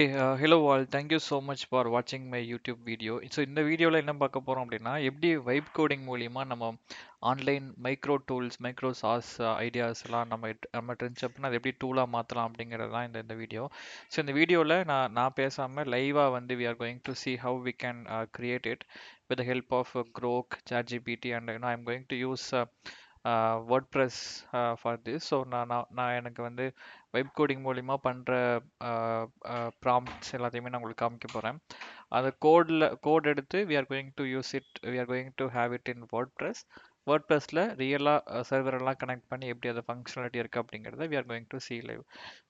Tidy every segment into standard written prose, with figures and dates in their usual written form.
Hey, hello all. Thank you so much for watching my YouTube video. So இந்த வீடியோவில் என்ன பார்க்க போகிறோம் அப்படின்னா எப்படி வைப் கோடிங் மூலிமா நம்ம online micro tools micro sauce ideas எல்லாம் நம்ம தெரிஞ்சு அப்படின்னா அது எப்படி டூலாக மாற்றலாம் அப்படிங்கிறது தான் இந்த வீடியோ. ஸோ இந்த வீடியோவில் நான் பேசாமல் லைவாக வந்து we are going to see how we can create it with the help of Grok, ChatGPT and I'm going to use WordPress for this. So நான் எனக்கு வந்து வைப் கோடிங் மூலிமா பண்ணுற ப்ராம்ப்ட்ஸ் எல்லாத்தையுமே நான் உங்களுக்கு காமிக்க போகிறேன். அந்த கோட் எடுத்து we are going to use it, we are going to have it in வேர்ட்ப்ரெஸ்ல ரியலாக சர்வர் எல்லாம் கனெக்ட் பண்ணி எப்படி அது ஃபங்க்ஷனாலிட்டி இருக்குது அப்படிங்கிறத we are going to see live.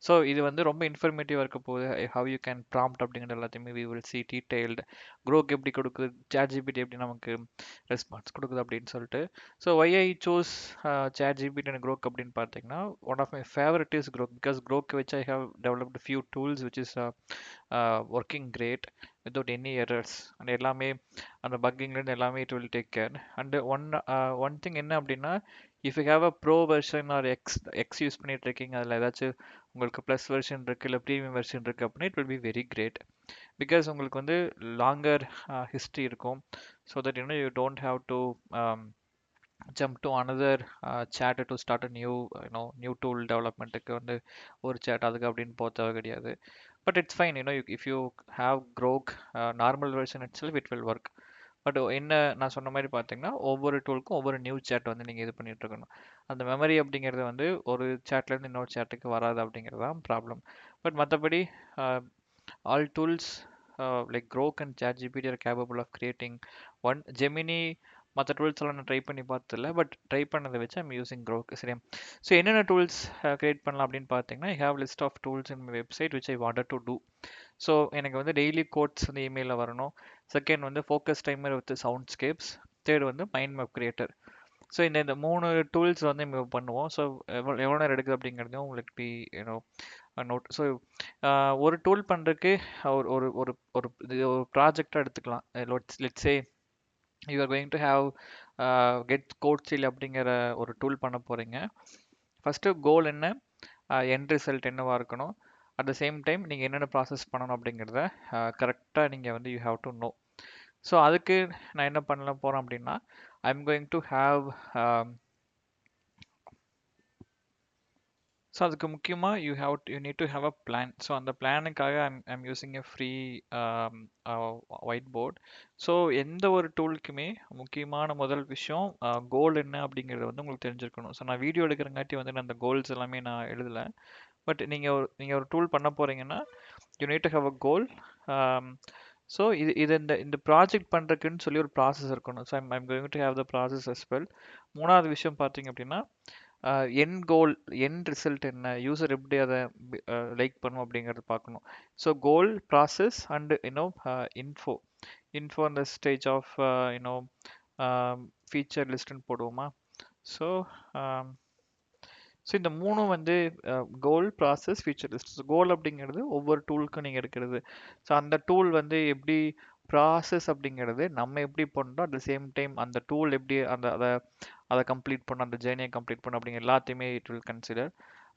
So இது வந்து ரொம்ப இன்ஃபர்மேட்டிவாக இருக்க போகுது. how you can prompt அப்படிங்கிற எல்லாத்தையுமே we will see detailed. Grok எப்படி கொடுக்குது, ChatGPT எப்படி நமக்கு ரெஸ்பான்ஸ் கொடுக்குது அப்படின்னு சொல்லிட்டு. So why I chose ChatGPT and Grok அப்படின்னு பார்த்தீங்கன்னா one of my favorite is Grok because Grok which I have developed a few tools which is working great without any errors and எல்லாமே அந்த பக்கிங்லேருந்து எல்லாமே it will take care. And one thing என்ன அப்படின்னா if you have a pro version or X use பண்ணிட்டு இருக்கீங்க, அதில் ஏதாச்சும் உங்களுக்கு ப்ளஸ் வெர்ஷன் இருக்குது இல்லை ப்ரீமியம் வெர்ஷன் இருக்குது அப்படின்னா it will be very great because உங்களுக்கு வந்து லாங்கர் ஹிஸ்ட்ரி இருக்கும். So that you don't have to jump to another chat to start a new tool developmentக்கு வந்து ஒரு chat அதுக்கு அப்படின்னு போக தேவை கிடையாது. But it's fine, if you have Grok normal version itself it will work. But என்ன நான் சொன்ன மாதிரி பார்த்தீங்கன்னா ஒவ்வொரு டூலுக்கும் ஒவ்வொரு நியூ சேட் வந்து நீங்கள் இது பண்ணிட்டு இருக்கணும். அந்த மெமரி அப்படிங்கிறது வந்து ஒரு சேட்லேருந்து இன்னொரு சேட்டுக்கு வராது அப்படிங்கிறது தான் ப்ராப்ளம். பட் மற்றபடி all tools like Grok and ChatGPT are capable of creating one. Gemini மற்ற டூல்ஸ் எல்லாம் நான் ட்ரை பண்ணி பார்த்ததில்ல, பட் ட்ரை பண்ணதை வச்சு ஐம் யூஸிங் Grok. சரியா? ஸோ என்னென்ன டூல்ஸ் கிரியேட் பண்ணலாம் அப்படின்னு பார்த்தீங்கன்னா I have list of tools in my website which I wanted to do. So எனக்கு வந்து டெய்லி கோட்ஸ் வந்து இமெயிலில் வரணும். செகண்ட் வந்து focus timer with soundscapes. Third வந்து மைண்ட் மேப் கிரியேட்டர். ஸோ இந்த மூணு டூல்ஸ் வந்து நம்ம பண்ணுவோம். ஸோ எவ்வளோ நேரம் எடுக்குது அப்படிங்கிறதையும் உங்களுக்கு பி நோட். ஸோ ஒரு டூல் பண்ணுறதுக்கு ஒரு ஒரு ஒரு ஒரு ஒரு ப்ராஜெக்டாக எடுத்துக்கலாம். Let's say you are going to have get quote seal அப்படிங்கிற ஒரு டூல் பண்ண போகிறீங்க. ஃபஸ்ட்டு கோல் என்ன, எண்ட் ரிசல்ட் என்னவாக இருக்கணும், அட் த சேம் டைம் நீங்கள் என்னென்ன ப்ராசஸ் பண்ணணும் அப்படிங்கிறத கரெக்டாக நீங்கள் வந்து you have to know. So அதுக்கு நான் என்ன பண்ண போகிறேன் அப்படின்னா I am going to have so அதுக்கு முக்கியமாக you need to have a plan. So அந்த பிளானுக்காக I'm using a free whiteboard. So எந்த ஒரு டூலுக்குமே முக்கியமான முதல் விஷயம் கோல் என்ன அப்படிங்கிறது வந்து உங்களுக்கு தெரிஞ்சிருக்கணும். ஸோ நான் வீடியோ எடுக்கிறங்காட்டி வந்து நான் அந்த கோல்ஸ் எல்லாமே நான் எழுதலை. பட் நீங்கள் ஒரு டூல் பண்ண போகிறீங்கன்னா you need to have a goal. So இது இந்த ப்ராஜெக்ட் பண்ணுறதுக்குன்னு சொல்லி ஒரு ப்ராசஸ் இருக்கணும். So I'm going to have the process as well. மூணாவது விஷயம் பார்த்தீங்க அப்படின்னா என் கோல், என் ரிசல்ட் என்ன, யூசர் எப்படி அதை லைக் பண்ணும் அப்படிங்கிறது பார்க்கணும். So goal, process and info. Info அந்த ஸ்டேஜ் ஆஃப் ஃபீச்சர் லிஸ்ட்னு போடுவோமா. ஸோ ஸோ இந்த மூணும் வந்து goal, process, feature list. Goal அப்படிங்கிறது ஒவ்வொரு டூலுக்கும் நீங்கள் எடுக்கிறது. ஸோ அந்த டூல் வந்து எப்படி ப்ராசஸ் அப்படிங்கிறது நம்ம எப்படி பண்ணுறோம், அட் த சேம் டைம் அந்த டூல் எப்படி அதை கம்ப்ளீட் பண்ணும், அந்த ஜேர்னியை கம்ப்ளீட் பண்ணும் அப்படிங்கிற எல்லாத்தையுமே it will consider.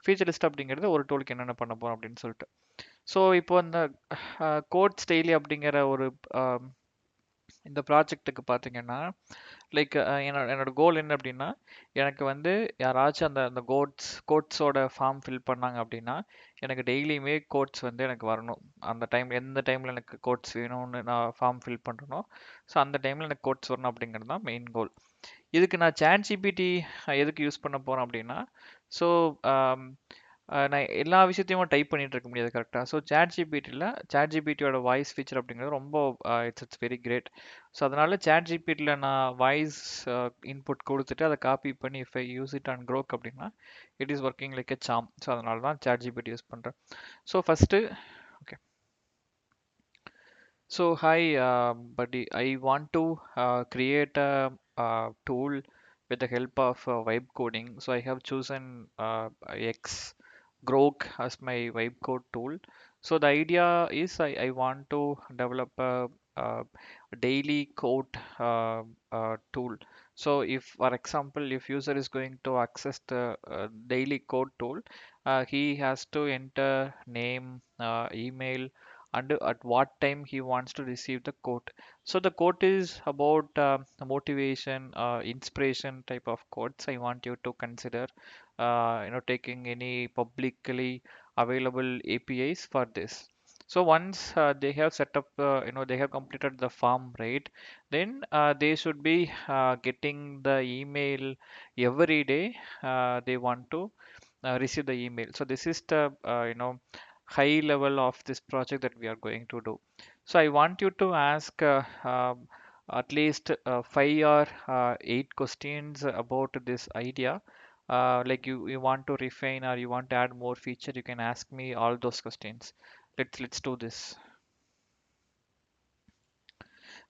Feature list அப்படிங்கிறது ஒரு டூலுக்கு என்னென்ன பண்ண போகிறோம் அப்படின்னு சொல்லிட்டு. ஸோ இப்போ இந்த கோட் ஸ்டைலி அப்படிங்கிற ஒரு இந்த ப்ராஜெக்ட்டுக்கு பார்த்தீங்கன்னா லைக் என்னோட கோல் என்ன அப்படின்னா எனக்கு வந்து யாராச்சும் அந்த கோட்ஸோட ஃபார்ம் ஃபில் பண்ணாங்க அப்படின்னா எனக்கு டெய்லியுமே கோட்ஸ் வந்து எனக்கு வரணும். அந்த டைம் எந்த டைமில் எனக்கு கோட்ஸ் வேணும்னு நான் ஃபார்ம் ஃபில் பண்ணுறனோ ஸோ அந்த டைமில் எனக்கு கோட்ஸ் வரணும் அப்படிங்கிறது தான் மெயின் கோல். இதுக்கு நான் ChatGPT எதுக்கு யூஸ் பண்ண போகிறேன் அப்படின்னா ஸோ நான் எல்லா விஷயத்தையும் டைப் பண்ணிட்டு இருக்க முடியாது கரெக்டாக. ஸோ ChatGPTயோட வாய்ஸ் ஃபீச்சர் அப்படிங்கிறது ரொம்ப இட்ஸ் வெரி கிரேட். ஸோ அதனால ChatGPTயில் நான் வாய்ஸ் இன்புட் கொடுத்துட்டு அதை காப்பி பண்ணி if I use it on Grok அப்படின்னா it is working like a Sam. So அதனால தான் ChatGPT யூஸ் பண்ணுறேன். So first okay. So hi buddy, I want to create a tool with the help of vibe coding. So I have chosen X Grok as my vibe code tool. So the idea is I want to develop a daily code tool. So if for example if user is going to access the daily code tool, he has to enter name, email and at what time he wants to receive the quote. So the quote is about motivation, inspiration type of quotes. I want you to consider, taking any publicly available APIs for this. So once they have set up, they have completed the form, right? Then they should be getting the email every day. They want to receive the email. So this is the high level of this project that we are going to do. So I want you to ask at least 5 or 8 questions about this idea. Like you want to refine or you want to add more feature, you can ask me all those questions. Let's do this.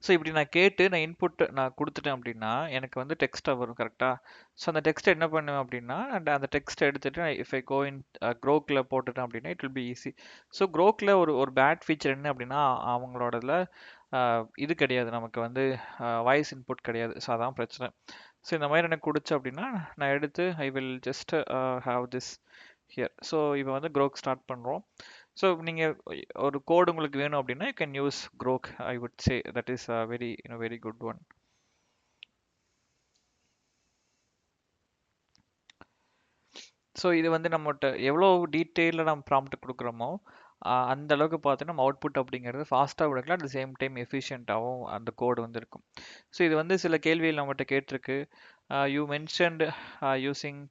So இப்படி நான் கேட்டு நான் input நான் கொடுத்துட்டேன் அப்படின்னா எனக்கு வந்து டெக்ஸ்ட்டாக வரும் கரெக்டாக. ஸோ அந்த டெக்ஸ்ட்டை என்ன பண்ணுவேன் அப்படின்னா அந்த டெக்ஸ்ட்டை எடுத்துட்டு இஃப் ஐ கோ இன் க்ரோக்கில் போட்டுட்டேன் அப்படின்னா it will be easy. So க்ரோக்கில் ஒரு ஒரு பேட் ஃபீச்சர் என்ன அப்படின்னா அவங்களோடதுல இது கிடையாது, நமக்கு வந்து வாய்ஸ் இன்புட் கிடையாது. ஸோ அதான் பிரச்சனை. ஸோ இந்த மாதிரி எனக்கு கொடுச்சு அப்படின்னா நான் எடுத்து I will just have this here. So இப்போ வந்து க்ரோக் ஸ்டார்ட் பண்ணுறோம். ஸோ நீங்கள் ஒரு கோடு உங்களுக்கு வேணும் அப்படின்னா you can use Grok. I would say that is a very very good one. So இது வந்து நம்மகிட்ட எவ்வளோ டீட்டெயிலில் நம்ம ப்ராம்ப்ட் கொடுக்குறோமோ அந்த அளவுக்கு பார்த்தீங்கன்னா நம்ம அவுட்புட் அப்படிங்கிறது ஃபாஸ்ட்டாக விடக்கலாம், அட் த சேம் டைம் எஃபிஷியண்ட்டாகவும் அந்த கோடு வந்து இருக்கும். ஸோ இது வந்து சில கேள்விகள் நம்மகிட்ட கேட்டிருக்கு. You mentioned using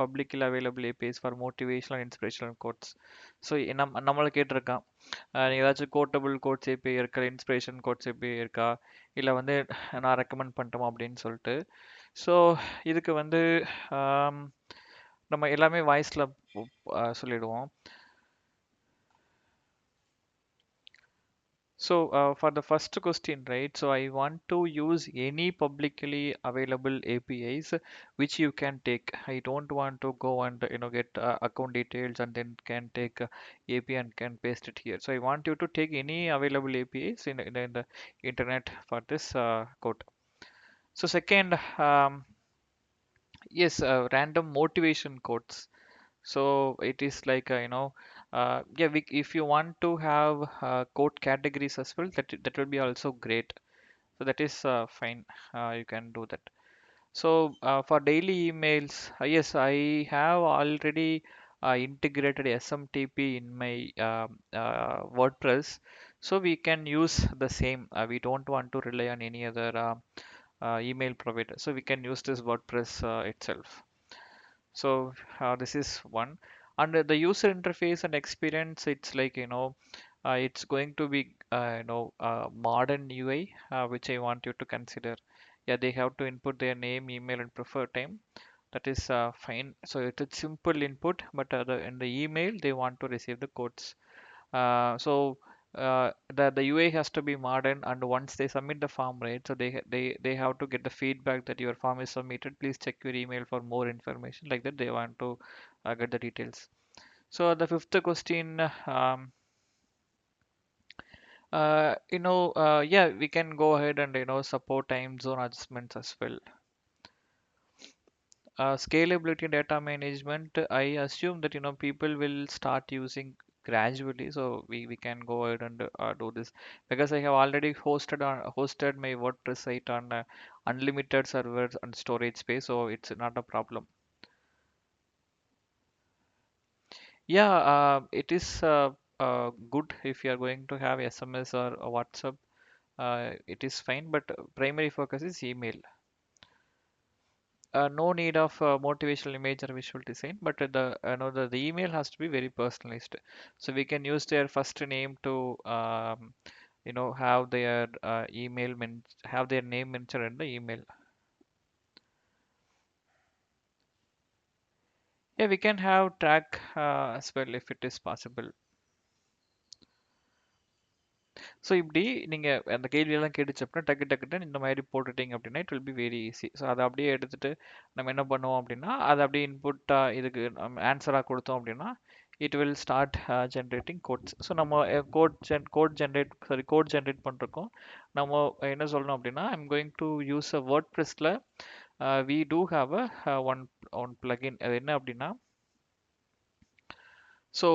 publicly available APIs for motivational inspirational quotes. So நம்மளை கேட்டிருக்கான், ஏதாச்சும் கோட்டபிள் கோட்ஸ் ஏபிஐ இருக்கா, இன்ஸ்பிரேஷன் கோட்ஸ் ஏபிஐ இருக்கா, இல்லை வந்து நான் ரெக்கமெண்ட் பண்ணிட்டோமா அப்படின்னு சொல்லிட்டு. ஸோ இதுக்கு வந்து நம்ம எல்லாமே வாய்ஸில் சொல்லிடுவோம். So for the first question, right? So I want to use any publicly available APIs which you can take. I don't want to go and get account details and then can take API and can paste it here. So I want you to take any available APIs in the internet for this code. So second, yes, random motivation codes. So it is like yeah, if you want to have code categories as well, that will be also great. So that is fine. You can do that. So for daily emails, yes, I have already integrated SMTP in my WordPress. So we can use the same. We don't want to rely on any other email provider. So we can use this WordPress itself. So this is one. And the user interface and experience, it's like it's going to be modern UI, which I want you to consider. Yeah, they have to input their name, email, and preferred time. That is fine. So it's a simple input, but in the email they want to receive the codes. So the UA has to be modern, and once they submit the form, right? So they have to get the feedback that your form is submitted. Please check your email for more information. Like that, they want to get the details. So the fifth question, yeah, we can go ahead and support time zone adjustments as well. Scalability data management, I assume that people will start using gradually, so we can go ahead and do this, because I have already hosted my WordPress site on unlimited servers and storage space, so it's not a problem. Yeah, it is good if you are going to have SMS or WhatsApp. It is fine, but primary focus is email. No need of motivational image or visual design, but the email has to be very personalized. So we can use their first name to have their have their name mentioned in the email. Yeah, we can have track as well if it is possible. So இப்படி நீங்கள் அந்த கேள்வியெல்லாம் கேட்டுச்சு அப்படின்னா டக்குன்னு இந்த மாதிரி போட்டுட்டீங்க அப்படின்னா it will be very easy. So அதை அப்படியே எடுத்துட்டு நம்ம என்ன பண்ணுவோம் அப்படின்னா அதை அப்படியே இன்புட்டாக இதுக்கு நம்ம ஆன்சராக கொடுத்தோம் அப்படின்னா it will start generating codes. So நம்ம கோட் ஜென்ரேட் பண்ணுறோம். நம்ம என்ன சொல்லணும் அப்படின்னா I'm going to use a வேர்ட் ப்ரெஸ்ஸில் we do have a one plugin. அது என்ன அப்படின்னா, so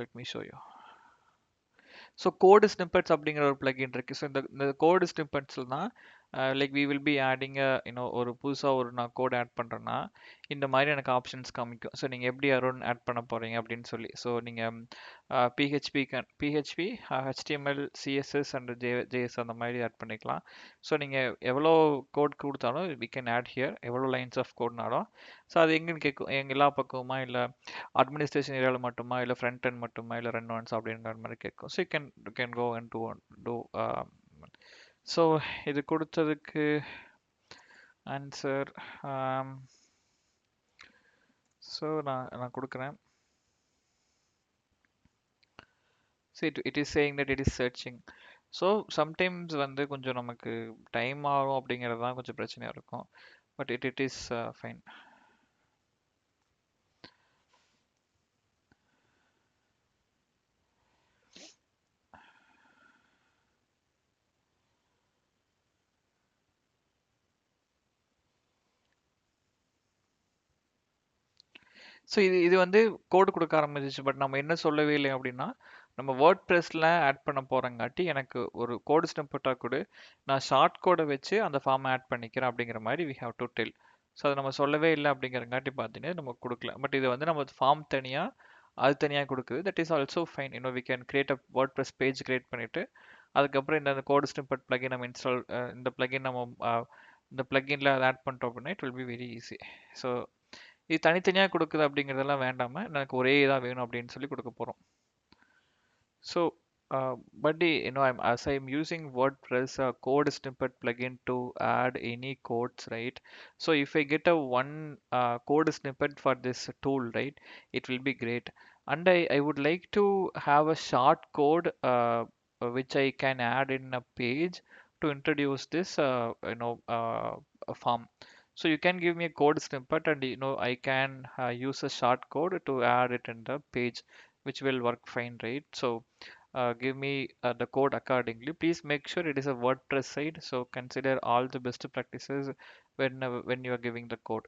let me show you. So code snippets அப்படிங்கிற ஒரு பிளகின் இருக்கு. ஸோ இந்த கோடு ஸ்னிப்பெட்ஸில் தான் like we will be adding இன்னும் ஒரு புதுசாக ஒரு நான் கோட் ஆட் பண்ணுறேன்னா இந்த மாதிரி எனக்கு ஆப்ஷன்ஸ் காமிக்கும். ஸோ நீங்கள் எப்படி அரோன் ஆட் பண்ண போகிறீங்க அப்படின்னு சொல்லி. ஸோ நீங்கள் PHP HTML CSS and JS அந்த மாதிரி ஆட் பண்ணிக்கலாம். ஸோ நீங்கள் எவ்வளோ கோட் கொடுத்தாலும் வி கேன் ஆட் ஹியர், எவ்வளோ லைன்ஸ் ஆஃப் கோட்னாலும். ஸோ அது எங்கன்னு கேட்கும், எங்கள் எல்லா பக்கமுமா இல்லை அட்மினிஸ்ட்ரேஷன் ஏரியாவில் மட்டுமா இல்லை ஃப்ரண்ட் எண்ட் மட்டுமா இல்லை ரன் ஒன்ஸ் அப்படிங்கிற மாதிரி கேட்கும். So you can go and do so இது கொடுத்ததுக்கு ஆன்சர் ஸோ நான் கொடுக்குறேன். So it is saying that it is searching. So sometimes வந்து கொஞ்சம் நமக்கு டைம் ஆகும் அப்படிங்கிறது தான் கொஞ்சம் பிரச்சனையாக இருக்கும். But it is fine. So இது வந்து கோடு கொடுக்க ஆரம்பிச்சிச்சு. பட் நம்ம என்ன சொல்லவே இல்லை அப்படின்னா நம்ம வேர்ட் ப்ரெஸ்ல ஆட் பண்ண போறங்காட்டி எனக்கு ஒரு கோடு ஸ்னிப்பெட்டாக கூட நான் ஷார்ட் கோடை வச்சு அந்த ஃபார்மை ஆட் பண்ணிக்கிறேன் அப்படிங்கிற மாதிரி we have to tell. So அதை நம்ம சொல்லவே இல்லை அப்படிங்கிறங்காட்டி பார்த்தீங்கன்னா நம்ம கொடுக்கல. பட் இது வந்து நம்ம ஃபார்ம் தனியாக அது தனியாக கொடுக்குது. That is also fine. We can create a WordPress page create பண்ணிட்டு அதுக்கப்புறம் இந்த கோடு ஸ்னிப்பெட் பிளகின் நம்ம இன்ஸ்டால் இந்த பிளகின் நம்ம இந்த பிளகின்ல அதை ஆட் பண்ணிட்டோம் அப்படின்னா it will be very easy. So இது தனித்தனியாக கொடுக்குது அப்படிங்கிறதெல்லாம் வேண்டாமல் எனக்கு ஒரே இதாக வேணும் அப்படின்னு சொல்லி கொடுக்க போகிறோம். So buddy, as I'm using WordPress code snippet plugin to add any codes, right? So if I get a one code snippet for this tool, right, it will be great. And I would like to have a short code which I can add in a page to introduce this a form. So you can give me a code snippet and I can use a short code to add it in the page, which will work fine, right? So give me the code accordingly. Please make sure it is a WordPress site, so consider all the best practices when you are giving the code.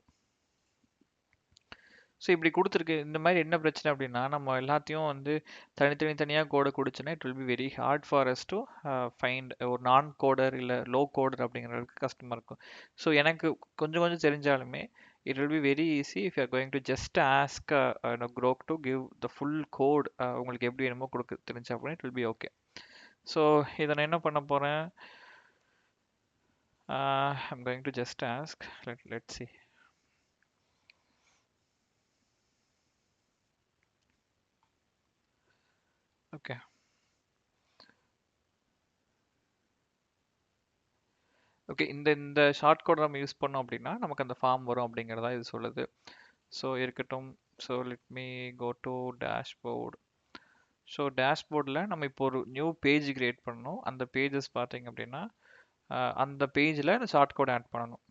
So இப்படி கொடுத்துருக்கு. இந்த மாதிரி என்ன பிரச்சனை அப்படின்னா நம்ம எல்லாத்தையும் வந்து தனித்தனியாக கோடை கொடுத்தோன்னா it will be very hard for us to find ஒரு நான் கோடர் இல்லை லோ கோடர் அப்படிங்கிறதுக்கு கஷ்டமாக இருக்கும். ஸோ எனக்கு கொஞ்சம் கொஞ்சம் தெரிஞ்சாலுமே it will be very easy if you are going to just ask Grok to give the full code. உங்களுக்கு எப்படி வேணுமோ கொடுக்க தெரிஞ்சா அப்படின்னா it will be okay. So இதை நான் என்ன பண்ண போகிறேன், I'm going to just ask, let's see. Okay. Okay, இந்த ஷார்ட் கோட் நம்ம யூஸ் பண்ணோம் அப்படின்னா நமக்கு அந்த ஃபார்ம் வரும் அப்படிங்கிறதா இது சொல்லுது. ஸோ இருக்கட்டும். So let me go to dashboard. So டேஷ்போர்டில் நம்ம இப்போ ஒரு நியூ பேஜ் கிரியேட் பண்ணணும். அந்த பேஜஸ் பார்த்தீங்க அப்படின்னா அந்த பேஜில் இந்த ஷார்ட் கோட் ஆட் பண்ணணும்.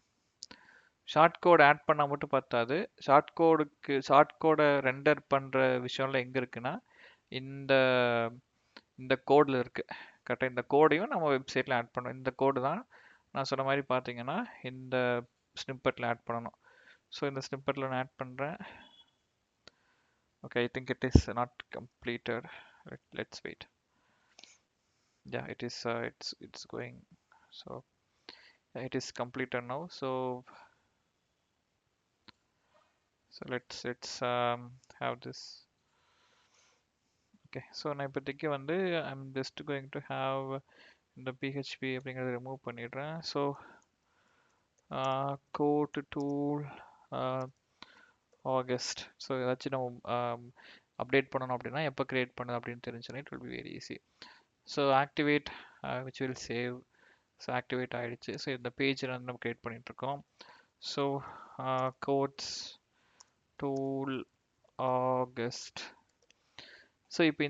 ஷார்ட் கோட் ஆட் பண்ணால் மட்டும் பத்தாது. ஷார்ட் கோடை ரெண்டர் பண்ணுற விஷயம்லாம் எங்கே இருக்குன்னா இந்த இந்த கோடில் இருக்குது. கரெக்டாக இந்த கோடையும் நம்ம வெப்சைட்டில் ஆட் பண்ணணும். இந்த கோடு தான் நான் சொன்ன மாதிரி பார்த்தீங்கன்னா இந்த ஸ்னிப்பெட்டில் ஆட் பண்ணணும். ஸோ இந்த ஸ்னிப்பெட்டில் நான் ஆட் பண்ணுறேன். Okay, I think it is not completed. Let's wait. Yeah, it is it's going. So it is completed now. So let's have this. Okay, so நான் இப்போதைக்கு வந்து I'm just going to have இந்த PHP அப்படிங்கிறத remove பண்ணிடுறேன். So quote tool August. So ஏதாச்சும் நம்ம update பண்ணணும் அப்படின்னா எப்போ கிரியேட் பண்ணுது அப்படின்னு தெரிஞ்சுன்னா it will be very easy. So activate which will save. So activate ஆகிடுச்சு. ஸோ இந்த பேஜில் வந்து நம்ம கிரியேட் பண்ணிகிட்ருக்கோம். So quotes tool August. So இப்போ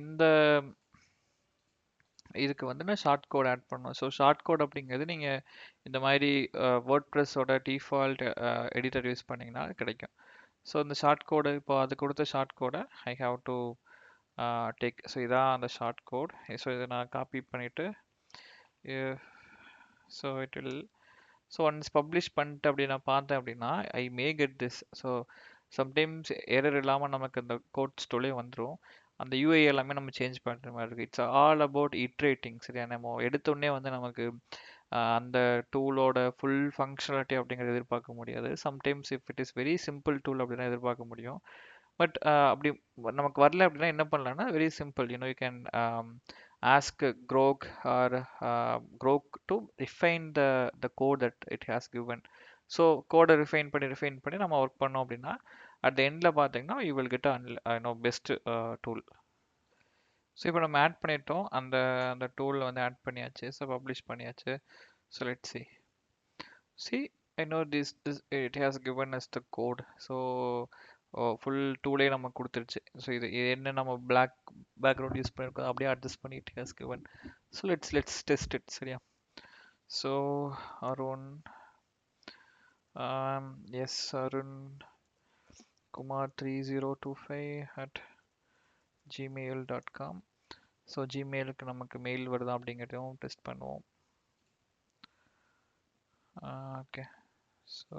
இதுக்கு வந்து நான் ஷார்ட் கோட் ஆட் பண்ணணும். ஸோ ஷார்ட் கோட் அப்படிங்கிறது நீங்கள் இந்த மாதிரி வேர்ட்ப்ரெஸ்ஸோட டிஃபால்ட் எடிட்டர் யூஸ் பண்ணிங்கன்னா கிடைக்கும். ஸோ இந்த ஷார்ட் கோடு இப்போ அது கொடுத்த ஷார்ட் கோடை I have to take. So இதான் அந்த ஷார்ட் கோட். ஸோ இதை நான் காப்பி பண்ணிவிட்டு so it will once publish பண்ணிட்டு அப்படி நான் பார்த்தேன் அப்படின்னா I may get this. So sometimes error இல்லாமல் நமக்கு இந்த கோட் ஸ்டோலே வந்துடும். அந்த யூஐ எல்லாமே நம்ம சேஞ்ச் பண்ணுற மாதிரி இருக்குது. It's all about iterating. சரியா, நம்ம எடுத்தோடனே வந்து நமக்கு அந்த டூலோட ஃபுல் ஃபங்க்ஷனாலிட்டி அப்படிங்கிறத எதிர்பார்க்க முடியாது. Sometimes if it is very simple tool அப்படின்னா எதிர்பார்க்க முடியும். பட் அப்படி நமக்கு வரல அப்படின்னா என்ன பண்ணலாம்னா very simple, you can ask Grok or Grok to refine the code that it has given. So கோடை ரிஃபைன் பண்ணி நம்ம ஒர்க் பண்ணோம் அப்படின்னா அட் த எண்டில் பார்த்தீங்கன்னா you will get best tool. So இப்போ நம்ம ஆட் பண்ணிட்டோம், அந்த அந்த டூலில் வந்து ஆட் பண்ணியாச்சு. ஸோ பப்ளிஷ் பண்ணியாச்சு. So let's see I know this it has given us the code. So full டூலே நமக்கு கொடுத்துருச்சு. ஸோ இது என்ன நம்ம பிளாக் பேக்ரவுண்ட் யூஸ் பண்ணியிருக்கோம் அப்படியே அட்ஜஸ்ட் பண்ணி it has given. So let's test it. சரியா, so Arun S Arun Kumar 3025@gmail.com. So ஜிமெயிலுக்கு நமக்கு மெயில் வருதா அப்படிங்கிறதையும் டெஸ்ட் பண்ணுவோம். Okay, so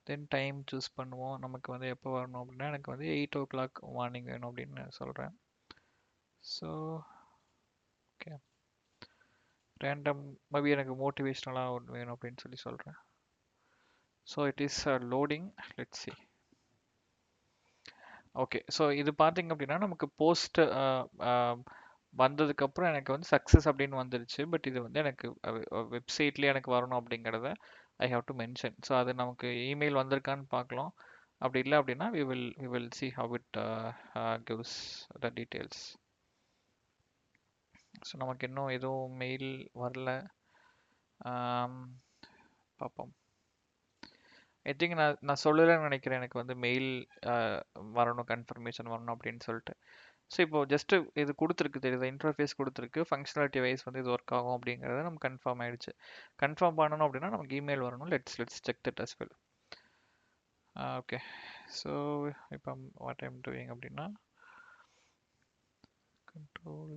then time choose பண்ணுவோம். நமக்கு வந்து எப்போ வரணும் அப்படின்னா எனக்கு வந்து 8 o'clock மார்னிங் வேணும் அப்படின்னு சொல்கிறேன். ஸோ ஓகே, ரேண்டம் மேபி எனக்கு மோட்டிவேஷ்னலாக ஒன்று வேணும் அப்படின்னு சொல்கிறேன். So it is loading. Let's see. Okay, so இது பார்த்தீங்க அப்படின்னா நமக்கு போஸ்ட் வந்ததுக்கப்புறம் எனக்கு வந்து சக்ஸஸ் அப்படின்னு வந்துருச்சு. பட் இது வந்து எனக்கு வெப்சைட்லேயே எனக்கு வரணும் அப்படிங்கிறத ஐ ஹாவ் டு மென்ஷன். ஸோ அது நமக்கு இமெயில் வந்திருக்கான்னு பார்க்கலாம். அப்படி இல்லை அப்படின்னா we will see how it gives the details. So நமக்கு இன்னும் எதுவும் மெயில் வரல. பார்ப்போம். ஐ திங்க் நான் சொல்லலைன்னு நினைக்கிறேன் எனக்கு வந்து மெயில் வரணும், கன்ஃபர்மேஷன் வரணும் அப்படின்னு சொல்லிட்டு. ஸோ இப்போ ஜஸ்ட் இது கொடுத்துருக்கு தெரியுது, இன்டர்ஃபேஸ் கொடுத்துருக்கு, ஃபங்க்ஷனாலிட்டி வைஸ் வந்து இது ஒர்க் ஆகும் அப்படிங்கிறத நம்ம கன்ஃபார்ம் ஆயிடுச்சு. கன்ஃபார்ம் பண்ணணும் அப்படின்னா நமக்கு இமெயில் வரணும். Let's check that as well. Okay, so இப்போ வாட் ஐம் டூயிங் அப்படின்னா control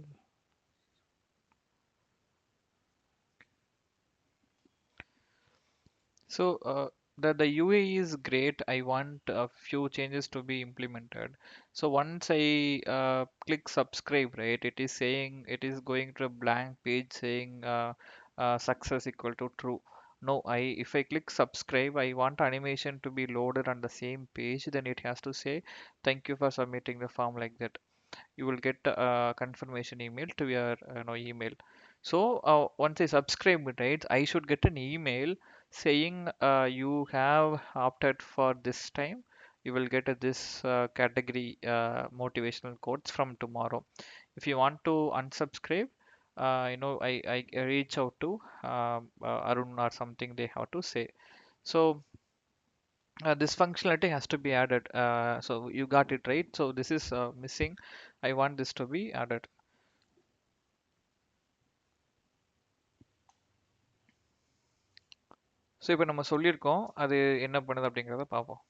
so the UAE is great. I want a few changes to be implemented. So once I click subscribe, right, it is saying it is going to a blank page saying success equal to true. No, if I click subscribe, I want animation to be loaded on the same page. Then it has to say thank you for submitting the form, like that. You will get a confirmation email to your email. So once I subscribe, right, I should get an email saying you have opted for this time. You will get this category motivational quotes from tomorrow. If you want to unsubscribe, I reach out to Arun or something. They have to say. So this functionality has to be added. So you got it right. So this is missing. I want this to be added. So இப்போ நம்ம சொல்லியிருக்கோம், அது என்ன பண்ணுது அப்படிங்கிறத பார்ப்போம்.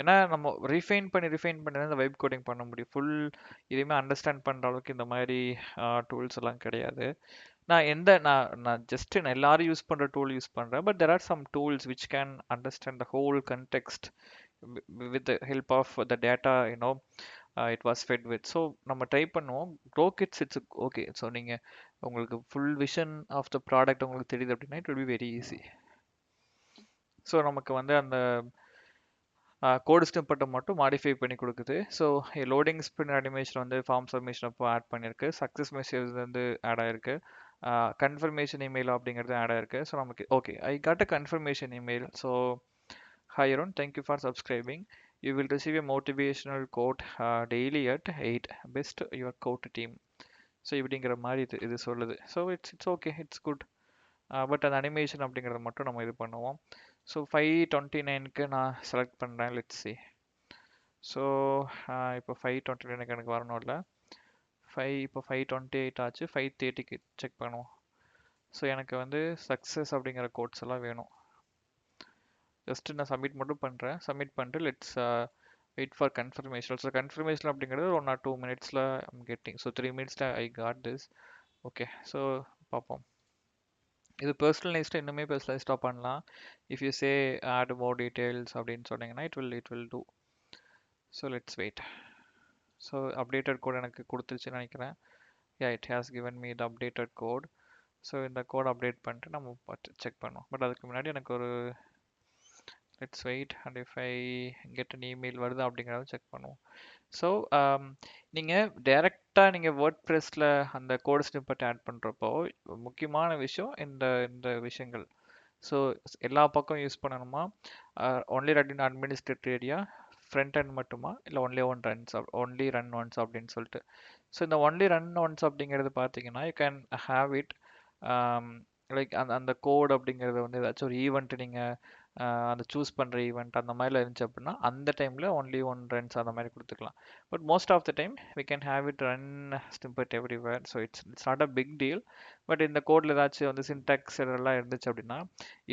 ஏன்னா நம்ம ரிஃபைன் பண்ணி தான் இந்த வைப் கோடிங் பண்ண முடியும். ஃபுல் இதையுமே அண்டர்ஸ்டாண்ட் பண்ணுற அளவுக்கு இந்த மாதிரி டூல்ஸ் எல்லாம் கிடையாது. நான் ஜஸ்ட் நான் எல்லாரும் யூஸ் பண்ணுற டூல் யூஸ் பண்ணுறேன். But there are some tools which can understand the whole context with the help of the data it was fed with. So நம்ம ட்ரை பண்ணுவோம். Grok it's it's okay. ஸோ நீங்கள் உங்களுக்கு full vision of the product உங்களுக்கு தெரியுது அப்படின்னா it will be very easy. So நமக்கு வந்து அந்த கோடு ஸ்னிப்பட்டை மட்டும் மாடிஃபை பண்ணி கொடுக்குது. ஸோ லோடிங் ஸ்பின் அனிமேஷன் வந்து ஃபார்ம் சப்மிஷன் அப்போ ஆட் பண்ணியிருக்கு. சக்ஸஸ் மெசேஜ் வந்து ஆட் ஆயிருக்கு. கன்ஃபர்மேஷன் இமெயில் அப்படிங்கிறது ஆட் ஆயிருக்கு. ஸோ நமக்கு okay, I got a confirmation email. So hi Arun, thank you for subscribing. You will receive a motivational quote daily at 8. Best your quote team. So இப்படிங்கிற மாதிரி இது சொல்லுது. So it's okay, it's good. But அந்த animation அப்படிங்கிறத மட்டும் நம்ம இது பண்ணுவோம். ஸோ 5:29க்கு நான் செலக்ட் பண்ணுறேன். Let's see. ஸோ இப்போ 5:29 எனக்கு வரணும்ல. இப்போ 5:28 ஆச்சு. 5:30க்கு செக் பண்ணுவோம். ஸோ எனக்கு வந்து சக்ஸஸ் அப்படிங்கிற கோட்ஸ் எல்லாம் வேணும். ஜஸ்ட் நான் சப்மிட் மட்டும் பண்ணுறேன். சப்மிட் பண்ணிட்டு let's wait for confirmation. So confirmation அப்படிங்கிறது 1 or 2 minutes I'm getting. So 3 minutes I got this. Okay, so பார்ப்போம். இது பர்சனலைஸ்டாக இன்னுமே பர்சனலைஸ்டாக பண்ணலாம். If you say add more details அப்படின்னு சொன்னீங்கன்னா it will do. So let's wait. So updated code எனக்கு கொடுத்துருச்சுன்னு நினைக்கிறேன். It has given me the updated code. So இந்த கோட் அப்டேட் பண்ணிட்டு நம்ம செக் பண்ணோம். பட் அதுக்கு முன்னாடி எனக்கு ஒரு let's wait and if I get an email வருது அப்படிங்கிறத செக் பண்ணுவோம். ஸோ நீங்கள் டைரெக்டாக நீங்கள் வேர்ட் ப்ரெஸ்ஸில் அந்த கோட் ஸ்னிப்பெட் ஆட் பண்ணுறப்போ முக்கியமான விஷயம் இந்த இந்த விஷயங்கள். ஸோ எல்லா பக்கம் யூஸ் பண்ணணுமா, only run in administrative area, front and மட்டுமா, இல்லை ஒன்லி ரன் ஒன்ஸ் அப்படின்னு சொல்லிட்டு. ஸோ இந்த ஒன்லி ரன் ஒன்ஸ் அப்படிங்கிறது பார்த்தீங்கன்னா you can have it like அந்த அந்த கோட் அப்படிங்கிறது வந்து ஏதாச்சும் ஒரு ஈவெண்ட் நீங்கள் அந்த சூஸ் பண்ணுற ஈவெண்ட் அந்த மாதிரிலாம் இருந்துச்சு அப்படின்னா அந்த டைமில் ஒன்லி ஒன் ரன்ஸ் அந்த மாதிரி கொடுத்துக்கலாம். But most of the time we can have it run snippet everywhere. So it's not a big deal. But இந்த கோடில் ஏதாச்சும் வந்து சின்டாக்ஸ் எல்லாம் இருந்துச்சு அப்படின்னா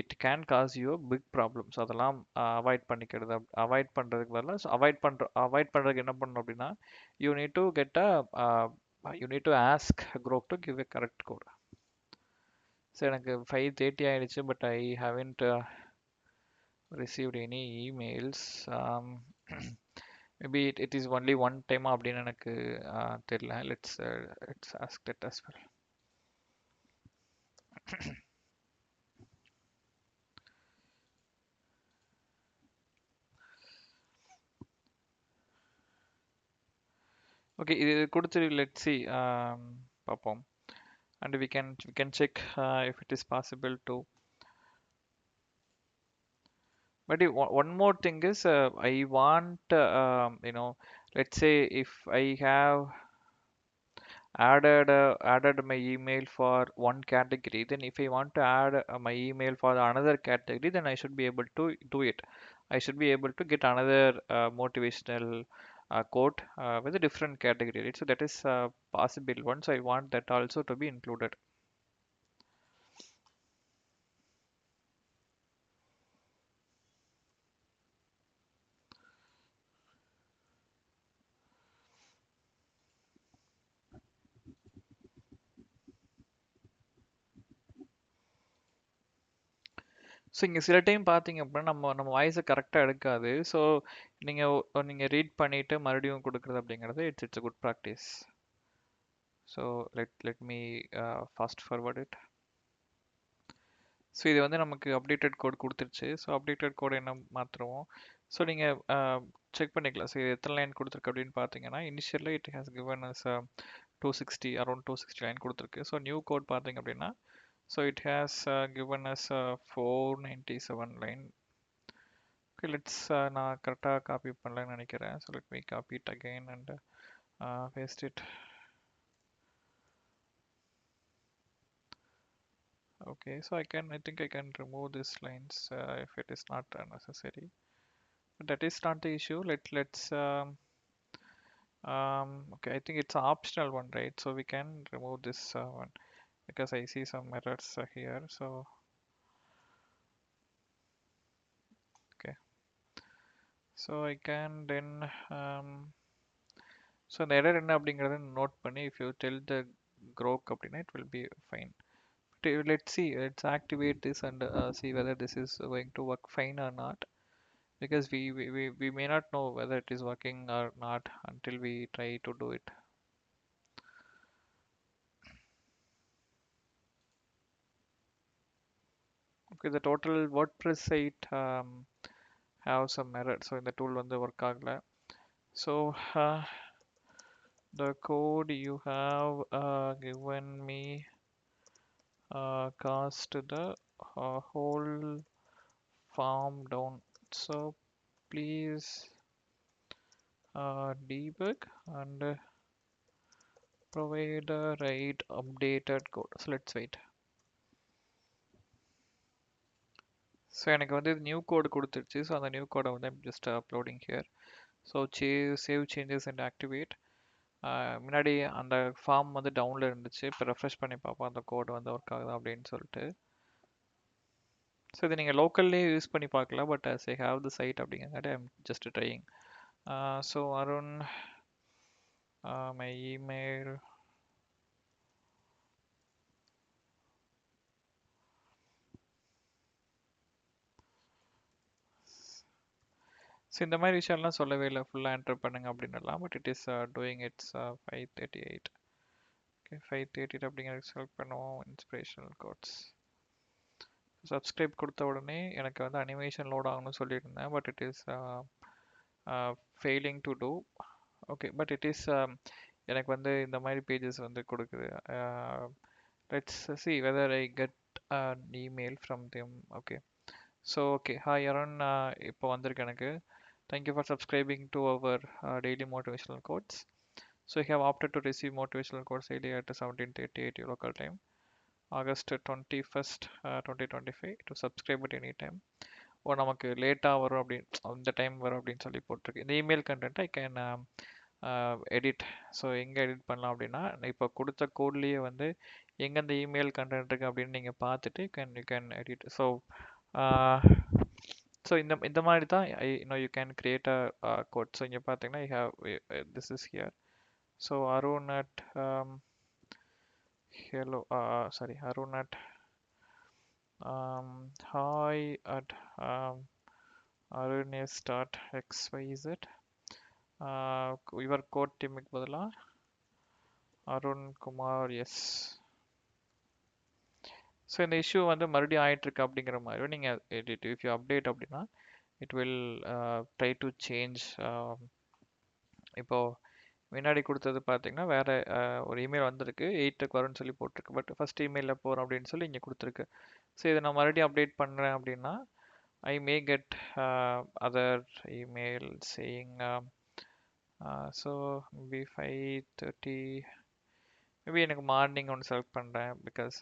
it can cause you big problem. So அதெல்லாம் அவாய்ட் பண்ணிக்கிறது. அவாய்ட் பண்ணுறதுக்கு பதிலாக ஸோ அவாய்ட் பண்ணுறதுக்கு என்ன பண்ணணும் அப்படின்னா you need to get you need to ask Grok to give a correct code. So எனக்கு 5:30 ஆயிடுச்சு, but I haven't received any emails. Maybe it is only one time அப்படின்னு எனக்கு தெரியல. Let's ask that as well. Okay, இது கொடுத்து let's see பார்ப்போம். And we can check if it is possible to. But one more thing is I want let's say if I have added my email for one category, then if I want to add my email for another category, then I should be able to do it. I should be able to get another motivational quote with a different category, right? So that is possible one, so I want that also to be included. So இங்கே சில time பார்த்தீங்க அப்படின்னா நம்ம வாய்ஸை கரெக்டாக எடுக்காது. So நீங்கள் read பண்ணிவிட்டு மறுபடியும் கொடுக்குறது அப்படிங்கிறது it's a good practice. So let me fast forward it. So இது வந்து நமக்கு அப்டேட்டட் கோட் கொடுத்துருச்சு. ஸோ அப்டேட்டட் கோட் என்ன மாற்றுவோம். ஸோ நீங்கள் செக் பண்ணிக்கலாம். ஸோ இது எத்தனை லைன் கொடுத்துருக்கு அப்படின்னு பார்த்தீங்கன்னா இனிஷியலாக it has given us 260 around 260 line கொடுத்துருக்கு. ஸோ நியூ கோட் பார்த்தீங்க அப்படின்னா so it has given us 497 line. Okay, let's நான் கரெக்டாக காப்பி பண்ணலன்னு நினைக்கிறேன். So let me copy it again and paste it. Okay, so I think I can remove these lines if it is not necessary. But that is not the issue. Let's okay, I think it's an optional one, right? So we can remove this one because I see some errors here. So okay, so I can then so the error என்ன அப்படிங்கறத note பண்ணி if you tell the Grok அப்படின்னா it will be fine. Let's see, let's activate this and see whether this is going to work fine or not, because we may not know whether it is working or not until we try to do it. Okay, the total WordPress site have some error, so in the tool வந்து work ஆகல. So the code you have given me caused the whole form down, so please debug and provide the right updated code. So let's wait. So எனக்கு வந்து new கோடு கொடுத்துருச்சு. So அந்த new கோடை வந்து just uploading here. So save changes and activate. முன்னாடி அந்த form வந்து டவுனில் இருந்துச்சு. இப்போ ரெஃப்ரெஷ் பண்ணி பார்ப்போம் அந்த கோடு வந்து ஒர்க் ஆகுதா அப்படின்னு சொல்லிட்டு. ஸோ இது நீங்கள் லோக்கல்லே யூஸ் பண்ணி பார்க்கலாம். But as I have the site அப்படிங்கிறங்காட்டி I'm just trying. So Arun my email. So இந்த மாதிரி விஷயம்லாம் சொல்லவே இல்லை, ஃபுல்லாக என்டர் பண்ணுங்க அப்படின்னுலாம். But it is doing it's 5:38. Okay, 5:38 அப்படிங்கிறது செலக்ட் பண்ணுவோம். இன்ஸ்பிரேஷனல் கோட்ஸ் சப்ஸ்கிரைப் கொடுத்த உடனே எனக்கு வந்து அனிமேஷன் லோட் ஆகணும்னு சொல்லியிருந்தேன். But it is failing to do. Okay, but it is எனக்கு வந்து இந்த மாதிரி பேஜஸ் வந்து கொடுக்குது. Let's see whether I get an email from them. Okay, so okay, hi Arun, இப்போ வந்திருக்கு எனக்கு. Thank you for subscribing to our daily motivational quotes. So you have opted to receive motivational quotes daily at 17:38 local time, August 21st, 2025. To subscribe at any time. ஓ, நமக்கு லேட்டாக வரும் அப்படின்னு, அந்த time வரும் அப்படின்னு சொல்லி போட்டிருக்கு. இந்த email content I can edit. So எங்கே எடிட் பண்ணலாம் அப்படின்னா, இப்போ கொடுத்த கோட்லேயே வந்து எங்கே இந்த இமெயில் கண்டென்ட் இருக்குது அப்படின்னு நீங்கள் பார்த்துட்டு யூ கேன் எடிட். ஸோ இந்த மாதிரி தான் you can create a quote. So இங்கே பார்த்தீங்கன்னா you have this is here. So Arun at hello sorry Arun at hi at Arun start xyz your code டீமுக்கு பதிலா அருண் குமார் எஸ். ஸோ இந்த இஷ்யூ வந்து மறுபடியும் ஆயிட்டு இருக்கு அப்படிங்கிற மாதிரி நீங்கள் எடிட் இஃப் யூ அப்டேட் அப்படின்னா it will try to change. இப்போ முன்னாடி கொடுத்தது பார்த்தீங்கன்னா வேற ஒரு இமெயில் வந்திருக்கு, 8க்கு வரும்னு சொல்லி போட்டிருக்கு. பட் ஃபர்ஸ்ட் இமெயிலில் போகிறோம் அப்படின்னு சொல்லி இங்கே கொடுத்துருக்கு. ஸோ இதை நான் மறுபடியும் அப்டேட் பண்ணுறேன் அப்படின்னா I may get other email saying so maybe 5:30. Maybe எனக்கு மார்னிங் ஒன்று செலக்ட் பண்ணுறேன். பிகாஸ்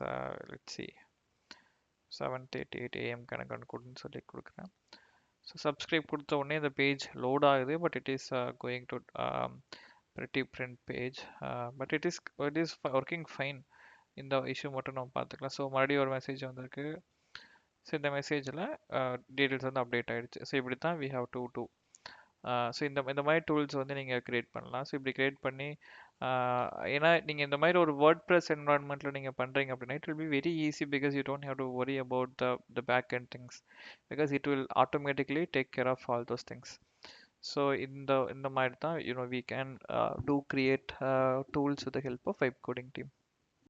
லெட்ஸ் see 7:38 AM கணக்கு ஒன்று கொடுன்னு சொல்லி கொடுக்குறேன். ஸோ சப்ஸ்கிரைப் கொடுத்த உடனே இந்த பேஜ் லோட் ஆகுது. But it is going to pretty print page, but it is working fine. இந்த இஷ்யூ மட்டும் நம்ம பார்த்துக்கலாம். ஸோ மறுபடியும் ஒரு மெசேஜ் வந்திருக்கு. ஸோ இந்த மெசேஜில் டீட்டெயில்ஸ் வந்து அப்டேட் ஆகிடுச்சு. ஸோ இப்படி தான் we have to do. So இந்த மாதிரி டூல்ஸ் வந்து நீங்கள் க்ரியேட் பண்ணலாம். ஸோ இப்படி க்ரியேட் பண்ணி ஏன்னா நீங்கள் இந்த மாதிரி ஒரு வேர்ட் ப்ரெஸ் என்வரான்மெண்ட்டில் நீங்கள் பண்ணுறீங்க அப்படின்னா it will be very easy because you don't have to worry about the back and things because it will automatically take care of all those things. So இந்த மாதிரி தான் we can do create tools with the help of vibe coding team.